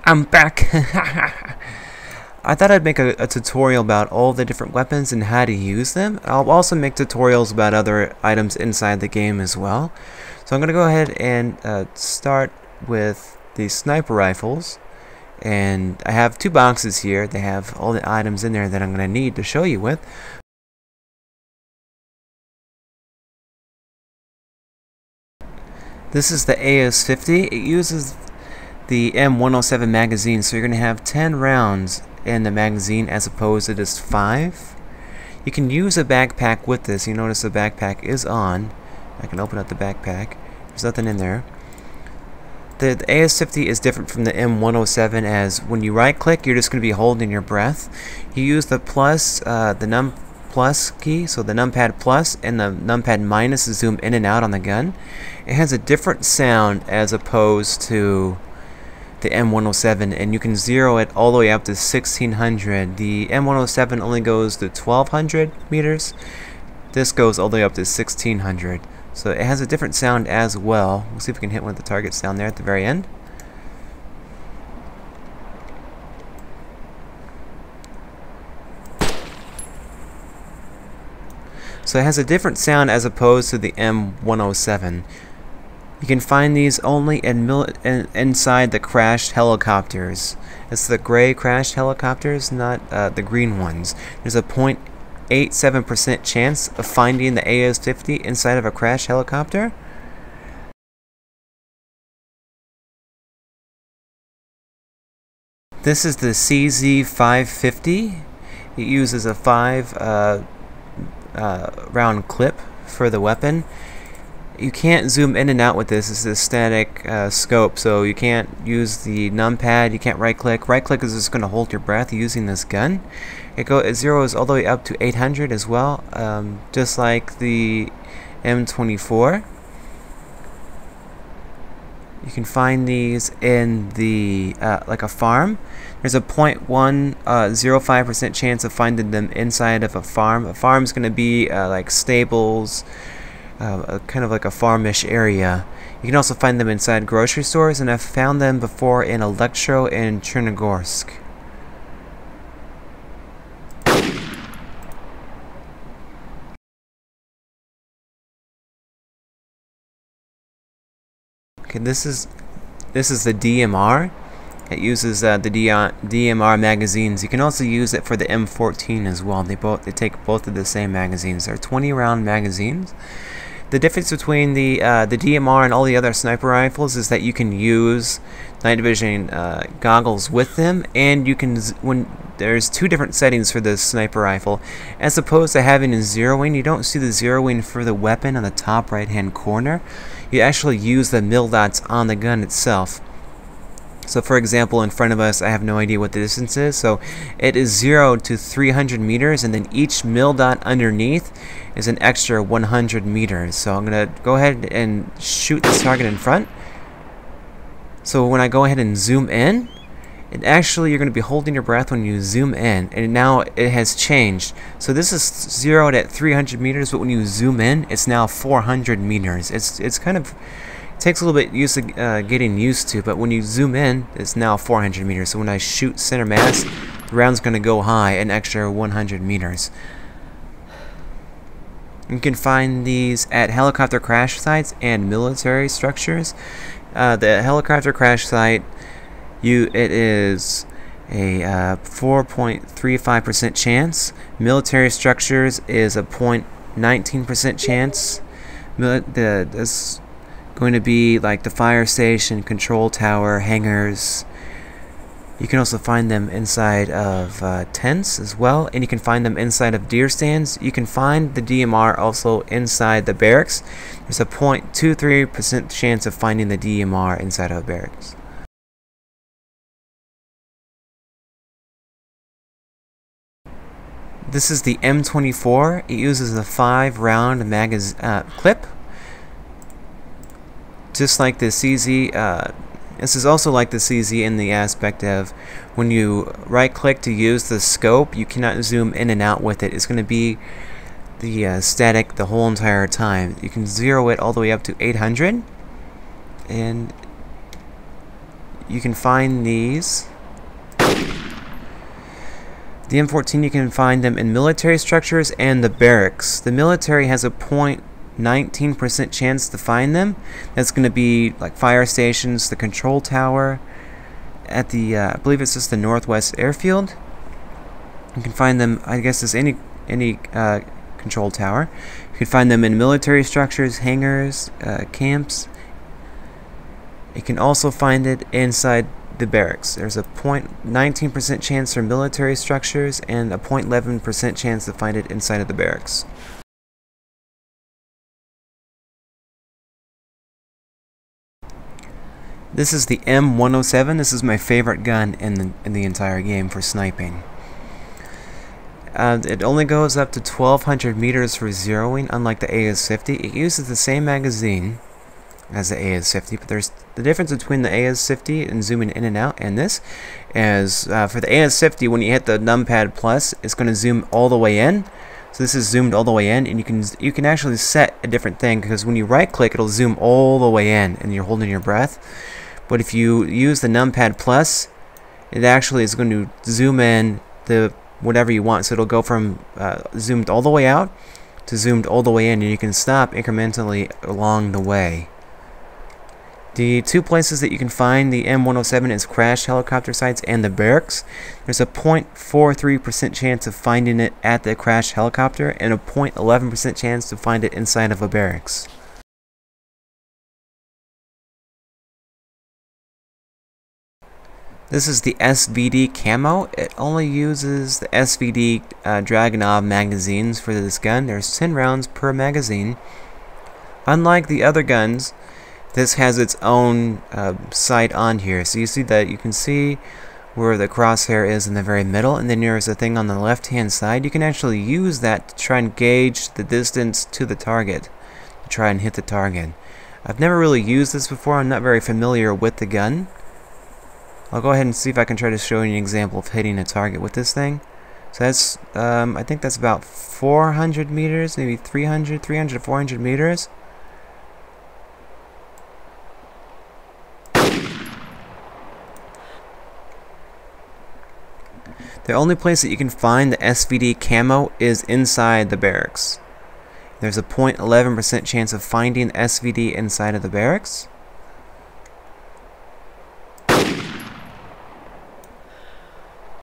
I'm back! I thought I'd make a tutorial about all the different weapons and how to use them. I'll also make tutorials about other items inside the game as well. So I'm going to go ahead and start with the sniper rifles. And I have two boxes here. They have all the items in there that I'm going to need to show you with. This is the AS-50. It uses the M107 magazine, so you're going to have 10 rounds in the magazine as opposed to just 5. You can use a backpack with this. You notice the backpack is on. I can open up the backpack. There's nothing in there. The AS-50 is different from the M107 as when you right click, you're just going to be holding your breath. You use the plus, the num plus key, so the numpad plus and the numpad minus to zoom in and out on the gun. It has a different sound as opposed to the M107, and you can zero it all the way up to 1600. The M107 only goes to 1200 meters. This goes all the way up to 1600. So it has a different sound as well. We'll see if we can hit one of the targets down there at the very end. So it has a different sound as opposed to the M107. You can find these only inside the crashed helicopters. It's the gray crashed helicopters, not the green ones. There's a 0.87% chance of finding the AS-50 inside of a crashed helicopter. This is the CZ550. It uses a 5 round clip for the weapon. You can't zoom in and out with this. This is a static scope, so you can't use the numpad. You can't right click. Right click is just going to hold your breath using this gun. It zeroes all the way up to 800 as well, just like the M24. You can find these in the like a farm. There's a 0.105% chance of finding them inside of a farm. A farm's going to be like stables, kind of like a farmish area. You can also find them inside grocery stores, and I've found them before in Electro and Chernogorsk. Okay, this is the DMR. It uses the DMR magazines. You can also use it for the M14 as well. They take both of the same magazines. They're 20-round magazines. The difference between the DMR and all the other sniper rifles is that you can use night vision goggles with them, and you can there's two different settings for the sniper rifle. As opposed to having a zeroing, you don't see the zeroing for the weapon on the top right-hand corner. You actually use the Mildots on the gun itself. So for example, in front of us, I have no idea what the distance is, so it is 0 to 300 meters, and then each Mildot underneath is an extra 100 meters. So I'm going to go ahead and shoot this target in front. So when I go ahead and zoom in, you're going to be holding your breath when you zoom in, and now it has changed. So this is zeroed at 300 meters, but when you zoom in, it's now 400 meters. It's kind of takes a little bit getting used to, but when you zoom in, it's now 400 meters. So when I shoot center mass, the round's going to go high an extra 100 meters. You can find these at helicopter crash sites and military structures. The helicopter crash site, it is a 4.35% chance. Military structures is a 0.19% chance. This going to be like the fire station, control tower, hangars. You can also find them inside of tents as well, and you can find them inside of deer stands. You can find the DMR also inside the barracks. There's a 0.23% chance of finding the DMR inside of barracks. This is the M24. It uses a 5-round clip, just like the CZ. This is also like the CZ in the aspect of when you right click to use the scope, you cannot zoom in and out with it. It's going to be the static the whole entire time. You can zero it all the way up to 800, and you can find these. The M14, you can find them in military structures and the barracks. The military has a 0.19% chance to find them. That's going to be like fire stations, the control tower, at the, I believe it's just the Northwest Airfield. You can find them, I guess, as any control tower. You can find them in military structures, hangars, camps. You can also find it inside the barracks. There's a 0.19% chance for military structures and a 0.11% chance to find it inside of the barracks. This is the M107. This is my favorite gun in the entire game for sniping. It only goes up to 1200 meters for zeroing, unlike the AS50. It uses the same magazine as the AS50, but there's the difference between the AS50 and zooming in and out and this is for the AS50, when you hit the numpad plus, it's going to zoom all the way in. So this is zoomed all the way in, and you can actually set a different thing, because when you right click, it'll zoom all the way in and you're holding your breath. But if you use the numpad plus, it actually is going to zoom in the whatever you want. So it'll go from zoomed all the way out to zoomed all the way in, and you can stop incrementally along the way. The two places that you can find the M107 is crashed helicopter sites and the barracks. There's a 0.43% chance of finding it at the crashed helicopter and a 0.11% chance to find it inside of a barracks. This is the SVD Camo. It only uses the SVD Dragunov magazines for this gun. There's 10 rounds per magazine. Unlike the other guns, this has its own sight on here. So you see that you can see where the crosshair is in the very middle, and then there's a thing on the left hand side. You can actually use that to try and gauge the distance to the target, to try and hit the target. I've never really used this before. I'm not very familiar with the gun. I'll go ahead and see if I can try to show you an example of hitting a target with this thing. So that's, I think that's about 400 meters, maybe 300 to 400 meters. The only place that you can find the SVD Camo is inside the barracks. There's a 0.11% chance of finding SVD inside of the barracks.